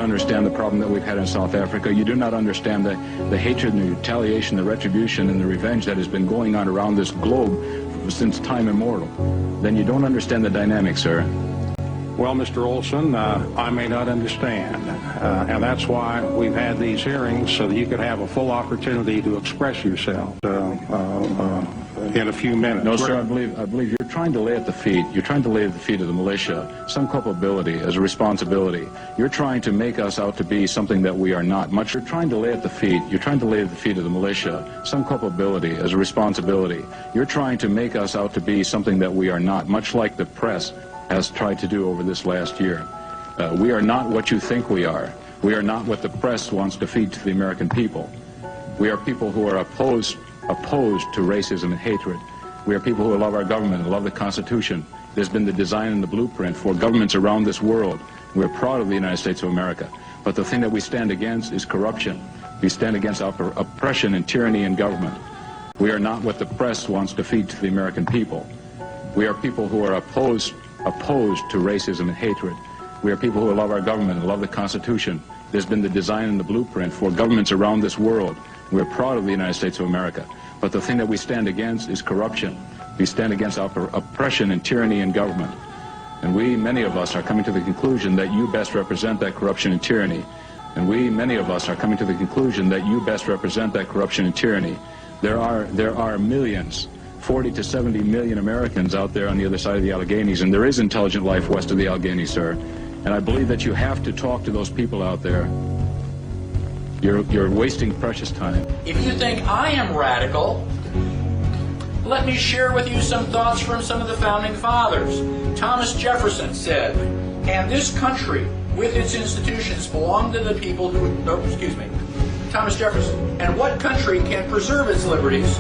Understand the problem that we've had in South Africa. You do not understand the hatred and the retaliation, the retribution and the revenge that has been going on around this globe since time immemorial. Then you don't understand the dynamics, sir. Well, Mr. Olson, I may not understand, and that's why we've had these hearings, so that you could have a full opportunity to express yourself in a few minutes. No, sir, I believe you're trying to lay at the feet. You're trying to lay at the feet of the militia some culpability as a responsibility. You're trying to make us out to be something that we are not. You're trying to lay at the feet. You're trying to lay at the feet of the militia some culpability as a responsibility. You're trying to make us out to be something that we are not, much like the press has tried to do over this last year. We are not what you think we are. We are not what the press wants to feed to the American people. We are people who are opposed to racism and hatred. We are people who love our government and love the Constitution. There's been the design and the blueprint for governments around this world. We're proud of the United States of America. But the thing that we stand against is corruption. We stand against oppression and tyranny in government. We are not what the press wants to feed to the American people. We are people who are opposed to racism and hatred. We are people who love our government and love the Constitution. There's been the design and the blueprint for governments around this world. We're proud of the United States of America. But the thing that we stand against is corruption. We stand against oppression and tyranny in government. And we, many of us, are coming to the conclusion that you best represent that corruption and tyranny. And we, many of us, are coming to the conclusion that you best represent that corruption and tyranny. There are millions, 40 to 70 million Americans out there on the other side of the Alleghenies, and there is intelligent life west of the Alleghenies, sir. And I believe that you have to talk to those people out there. You're wasting precious time. If you think I am radical, let me share with you some thoughts from some of the founding fathers. Thomas Jefferson said, and this country with its institutions belong to the people who, Thomas Jefferson, and what country can preserve its liberties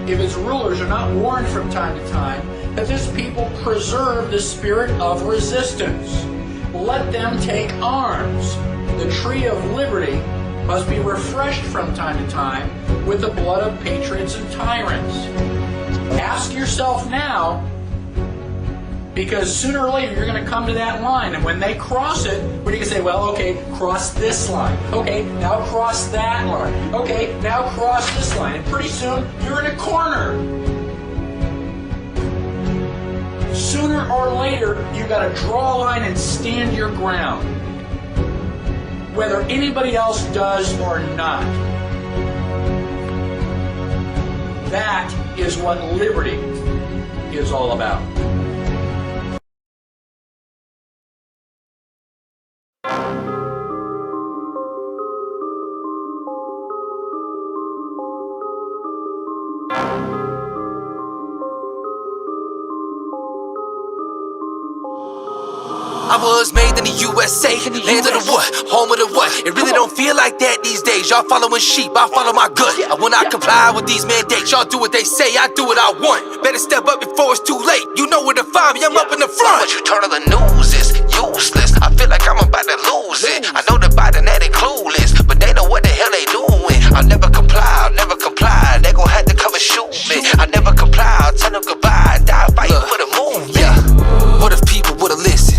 if its rulers are not warned from time to time that this people preserve the spirit of resistance? Let them take arms. The tree of liberty must be refreshed from time to time with the blood of patriots and tyrants. Ask yourself now, because sooner or later you're going to come to that line, and when they cross it, what are you going to say? Well, okay, cross this line. Okay, now cross that line. Okay, now cross this line. And pretty soon, you're in a corner. Sooner or later, you've got to draw a line and stand your ground, whether anybody else does or not. That is what liberty is all about. I was made in the USA, land of the what, home of the what. It really don't feel like that these days. Y'all following sheep, I follow my gut. I will not comply with these mandates. Y'all do what they say, I do what I want. Better step up before it's too late. You know where to find me, I'm up in the front. But you turn on the news, it's useless. I feel like I'm about to lose it. I know the Biden that ain't clueless, but they know what the hell they doing. I'll never comply, I'll never comply. They gon' have to come and shoot me. I never comply, I'll tell them goodbye. Die fighting for the movement. Yeah. What if people would've listened?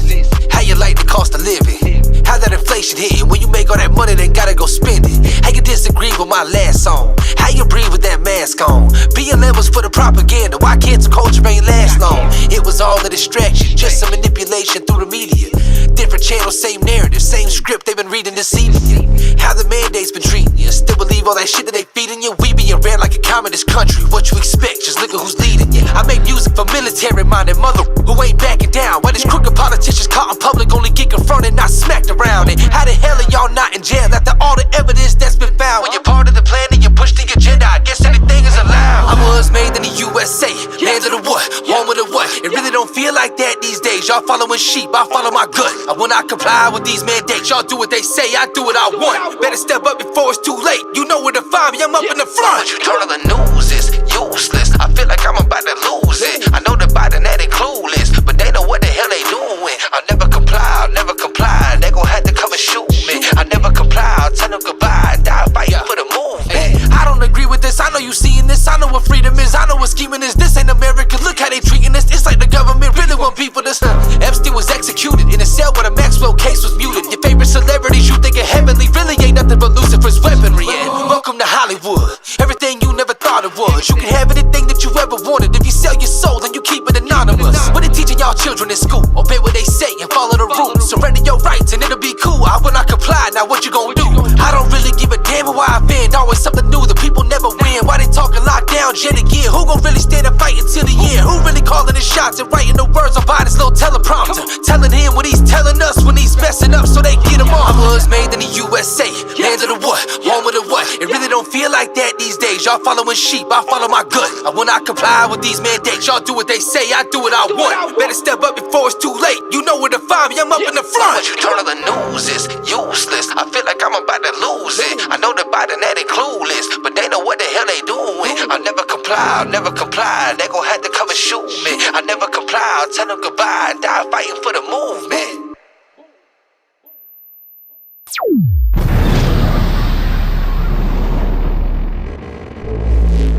How you like the cost of living? How that inflation hitting? When you make all that money, then gotta go spend it. How you disagree with my last song? How you breathe with that mask on? BLM was for the propaganda. Why can't the culture ain't last long? It was all a distraction, just some manipulation through the media. Different channels, same narrative, same script they've been reading deceiving you. How the mandates been treating you? Still believe all that shit that they feeding you? We being ran like a communist country. What you expect? Just look at who's leading you. I make music for military-minded mother who ain't backing down. Why these crooked politicians caught in public only get confronted, not smacked around it? How the hell are y'all not in jail after all the evidence that's been found? When you're part of the plan and you push the agenda, I guess anything is allowed. I was made in the USA, land of the what, home of the what. It really don't feel like that these days. Y'all following sheep, I follow my gut. I will not comply with these mandates. Y'all do what they say, I do what I want. Better step up before it's too late. You know where to find me, I'm up in the front. But you turn on the news, it's useless. I feel like I'm about to lose it. I know the Biden that ain't clueless, but they know what the hell they doing. I'll never comply, I'll never comply. They gon' have to come and shoot me. I never comply, I'll tell them goodbye. Die fighting for the movement. I don't agree with this, I know you seeing this. I know what freedom is, I know what scheming is. This ain't America, look how they treating us. It's like the government really want people to stop. Epstein was executed in a cell where the Maxwell case was muted. Your favorite celebrities you think now what you gon' do? I don't really give a damn who I offend. Always something new, the people never win. Why they talking lockdown, jet again? Who gon' really stand and fight until the end? Who really calling the shots and writing the words on this little teleprompter? Telling him what he's telling us when he's messing up so they get him off. I was made in the USA, land of the what, home of the what. It really don't feel like that these days. Y'all following sheep, I follow my gut. I will not comply with these mandates. Y'all do what they say, I do what I want. Better step up before it's too late. You know where to find me, I'm up in the front. What you turn on the news is useless. I feel like I'm about to lose it. I know the body that they clueless, but they know what the hell they doing. I'll never comply, I'll never comply. They gon' have to come and shoot me. I'll never comply, I'll tell them goodbye. Die fighting for the movement.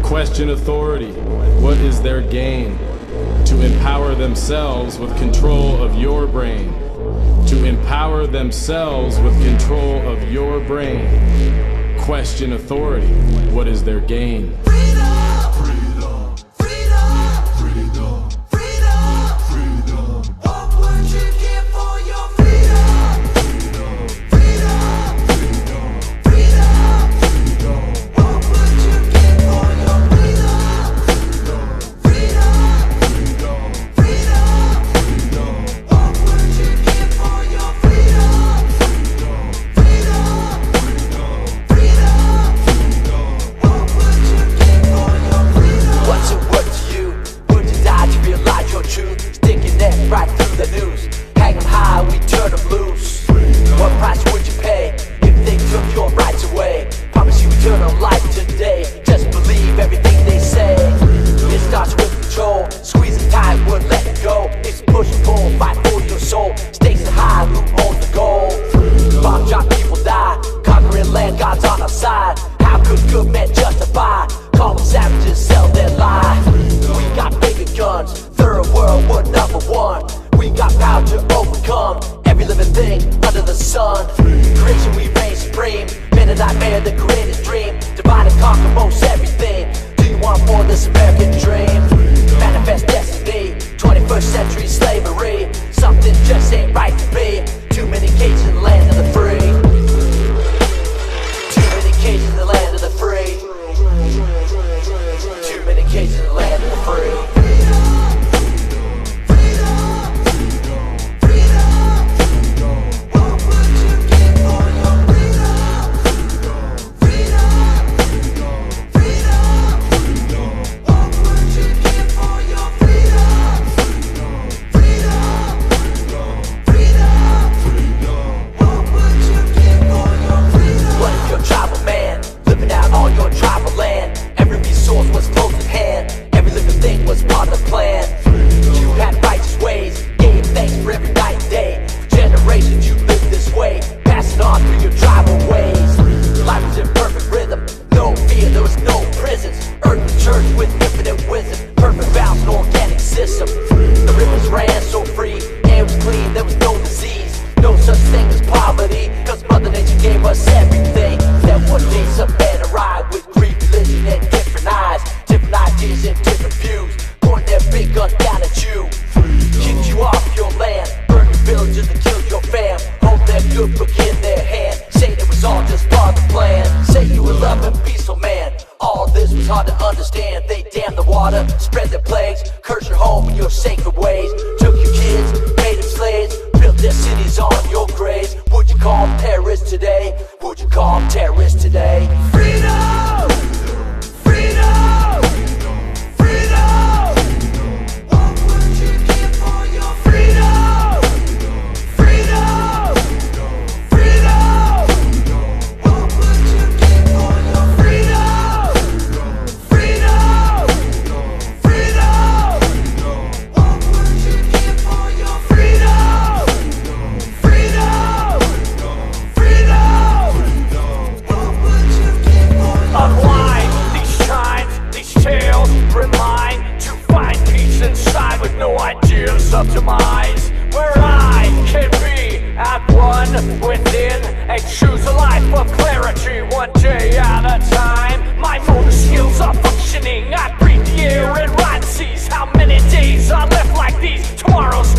Question authority. What is their gain? To empower themselves with control of your brain. To empower themselves with control of your brain. Question authority. What is their gain?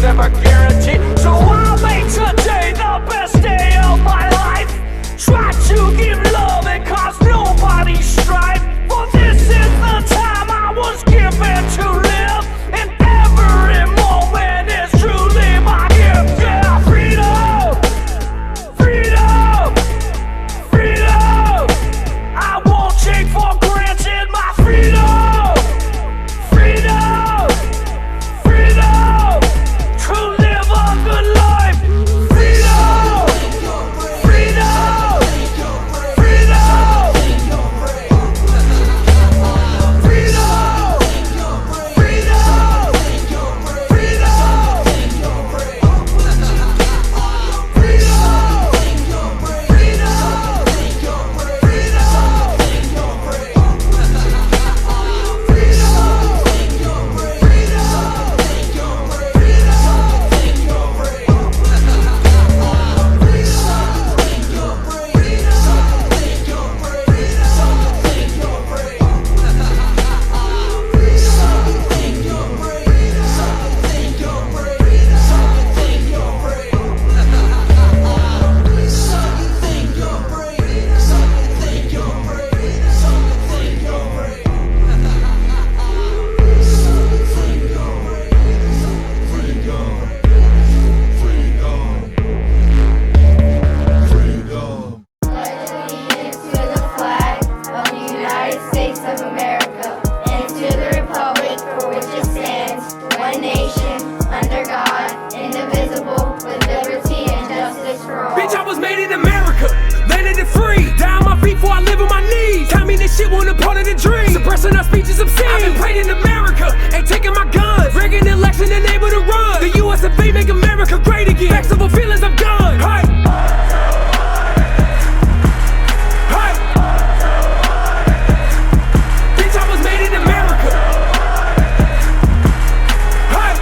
Never guaranteed, so I'll make today the best day of my life. Suppressing our speech is obscene. I've been praying in America, ain't taking my guns. Rigging election and able to run. The US of A make America great again. Flexible feelings, I'm done. Hey. Hey. Bitch, I was made in America. Hey.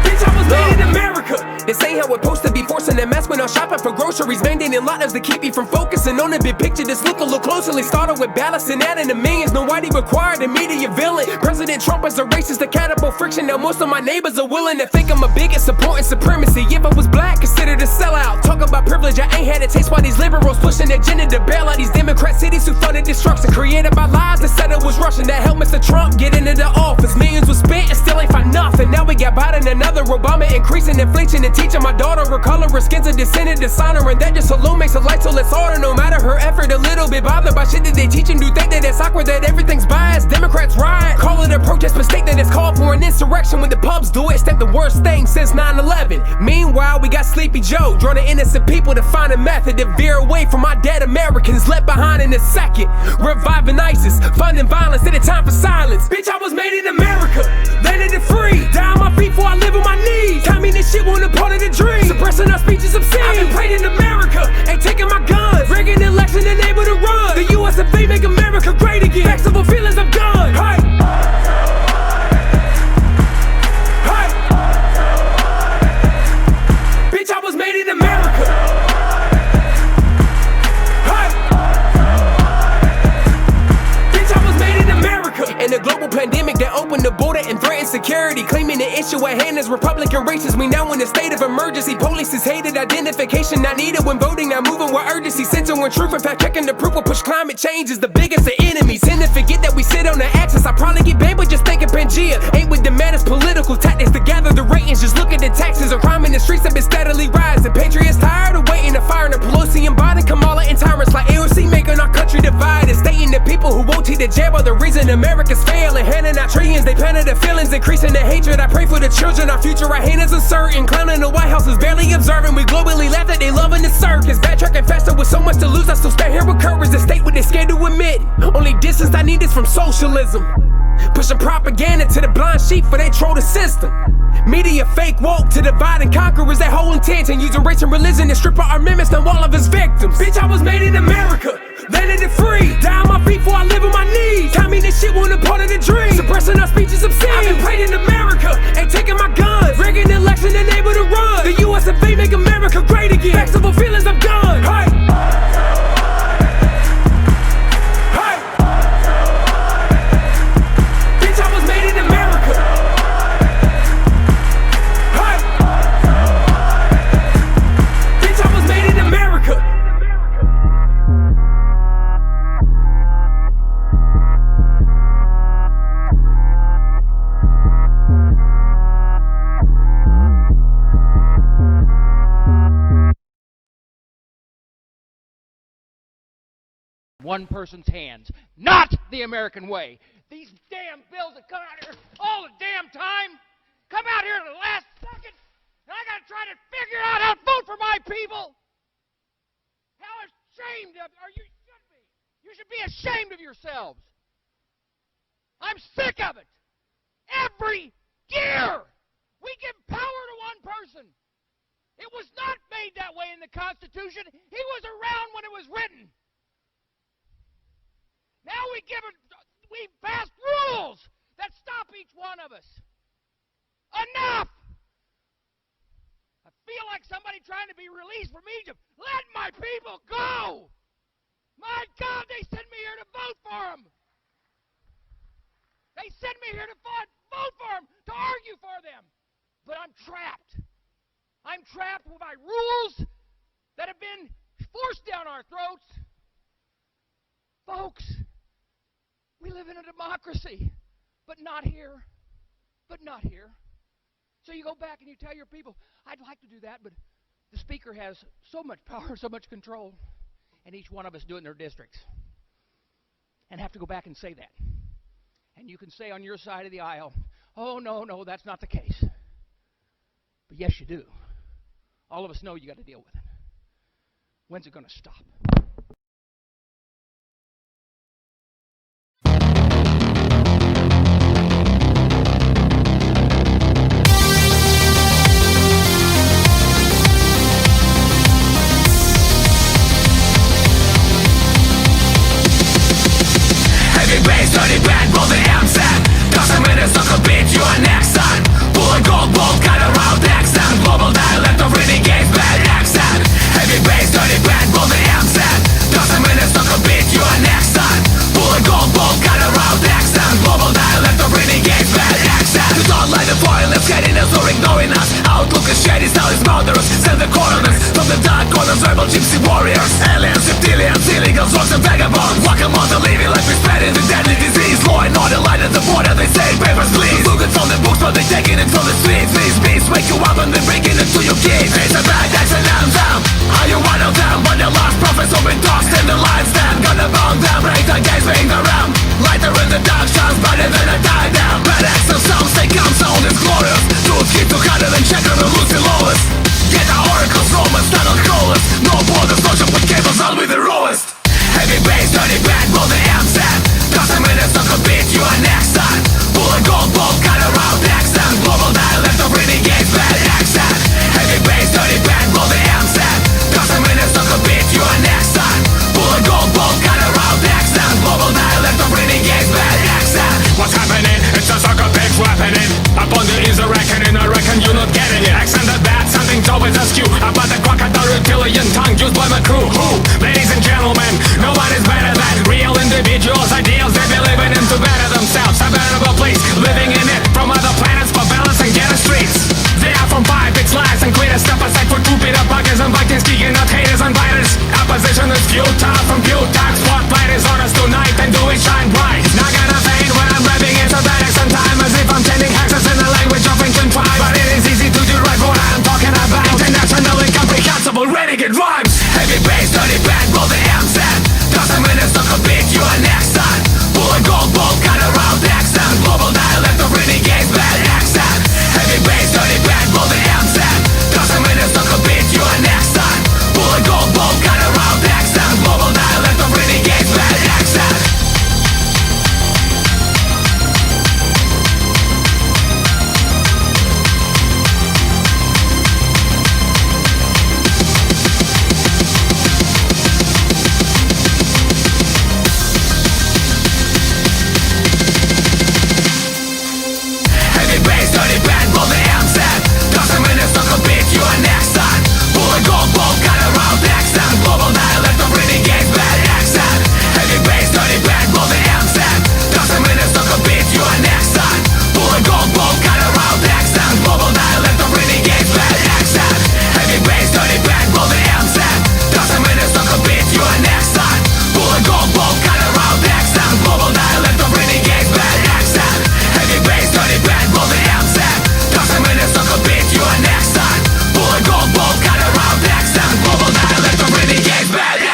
Bitch, I was made in America. This ain't how we're supposed to be, forcing a mask when I'm shopping for groceries, mandating lockdowns to keep me from focusing on the big picture. Just look a little closely. Started with balance and adding the millions. Nobody required a media villain. President Trump is a racist, accountable friction. Now most of my neighbors are willing to think I'm a bigot, supporting supremacy. If I was black, considered a sellout. Talk about privilege, I ain't had a taste while these liberals pushing their agenda to bail out these Democrat cities who funded destruction. Created by lies that said it was Russian. That helped Mr. Trump get into the office. Millions was spent and still ain't find nothing. Now we got Biden, another Obama, increasing inflation and teaching my daughter her color, her skin's a descendant dishonor, and that just alone makes her life so less harder. No matter her effort, a little bit bothered by shit that they teach and do think that it's awkward, that everything's biased. Democrats riot, call it a protest, mistake that it's called for an insurrection. When the pubs do it, it's the worst thing since 9/11. Meanwhile, we got Sleepy Joe, drawing innocent people to find a method to veer away from our dead Americans left behind in a second. Reviving ISIS, funding violence at a time for silence. Bitch, I was made in America, landed it free. Die on my feet before I live on my knees. Communist shit wasn't a part of the dream. Suppressing our speech is obscene. I've been praying in America, ain't taking my guns. Rigging election and able to run. The US of A make America great again. Flexible feelings, I'm done. Hey. Hey. Bitch, I was made in America. Hey. Bitch, I was made in America. In a global pandemic that opened the border and threatened security, claiming the issue at hand is Republican racists. We now in a state of emergency. Police is hated, identification not needed when voting, now moving with urgency. Censoring truth and fact checking the proof will push climate change is the biggest of enemies. Tend to forget that we sit on the axis. I probably get banned, but just thinking Pangea ain't with the maddest political tactics to gather the ratings. Just look at the taxes. A crime in the streets have been steadily rising. Patriots tired of waiting to fire. And Pelosi and Biden, Kamala and tyrants like AOC making our country divided. Stating that people who won't take the jab are the reason America's failing. Handing out trillions, they planted the feelings, increasing the hatred. I pray for the children, our future right hand is uncertain. Clowning the White House is barely observing. We globally laugh that they loving the circus. Backtracking faster with so much to lose, I still stay here with courage. The state what they scared to admit. Only distance I need is from socialism. Pushing propaganda to the blind sheep for they troll the system. Media fake woke to divide and conquer is their whole intention. Using race and religion to strip our amendments and all of his victims. Bitch, I was made in America, landed it free. Die on my feet before I live on my knees. Communist shit wasn't a part of the dream. Suppressing our speech is obscene. I've been praying in America, ain't taking my guns. Rigging election and able to run. The US of A make America great again. Flexible feelings, I'm done. Hey. Hey. Bitch, I was made in America. Hey. Bitch, I was made in America. One person's hands, not the American way. These damn bills that come out here all the damn time, come out here at the last second, and I gotta try to figure out how to vote for my people. How ashamed of you should be. You should be ashamed of yourselves. I'm sick of it. Every year we give power to one person. It was not made that way in the Constitution. He was around when it was written. Now we pass rules that stop each one of us. Enough! I feel like somebody trying to be released from Egypt. Let my people go! My God, they sent me here to vote for them. They sent me here to vote for them, to argue for them. But I'm trapped. I'm trapped with my rules that have been forced down our throats. Folks, we live in a democracy, but not here. But not here. So you go back and you tell your people, I'd like to do that, but the speaker has so much power, so much control, and each one of us do it in their districts. And have to go back and say that. And you can say on your side of the aisle, oh, no, that's not the case. But yes, you do. All of us know you got to deal with it. When's it going to stop? gypsy warriors, aliens, reptilians, illegals, drugs and vagabonds. Walk among the living like we're spreading the deadly disease. Law and order light at the border, they say papers please. Look it from the books but they taking it from the streets. These beats wake you up and they're breaking it to your kids. It's a bad action anthem. Are you one of them? When the lost prophets have been tossed in the lion's den, gonna burn them, break the gates, ring the ram. Lighter in the dark, shines brighter than a die down. Bad accent sounds, they come, sound is glorious. Truth hit to harder than checker and Lucy Lawless. Get the oracles, Romans, stand on crawlers. No borders, no jump with cables, I'll be the rawest. Heavy bass, dirty bad, blow the amps at. Doesn't mean it's not gonna beat you are next time. Pull a gold bolt, cut around accent. Global dialect of renegades, bad accent. Heavy bass, dirty bad, blow the amps at. Doesn't mean it's not gonna beat you are next time. Pull a gold bolt, cut around accent. Global dialect of renegades, bad accent. What's happening? It's a soccer pig's weaponing. Upon the is a reckoning, I reckon you're not getting it. Accent that bad, something's always askew. About the crocodile reptilian tongue used by my crew. Who? Ladies and gentlemen, nobody's better than real individuals, ideals they believe in them to better themselves. A better place, living in it from other planets, favelas and ghetto streets. They are from 5, it's lies and quitters. Step aside for 2 Peter buggers and Vikings, kicking out haters and biters. Opposition is futile from few times. Spotlight is on us tonight and do it shine bright. Not gonna fade when I'm rapping into the next time, as if I'm tending hexes in the language of ancient tribe. But it is easy to do right what I'm talking about. Internationally comprehensible renegade rhymes.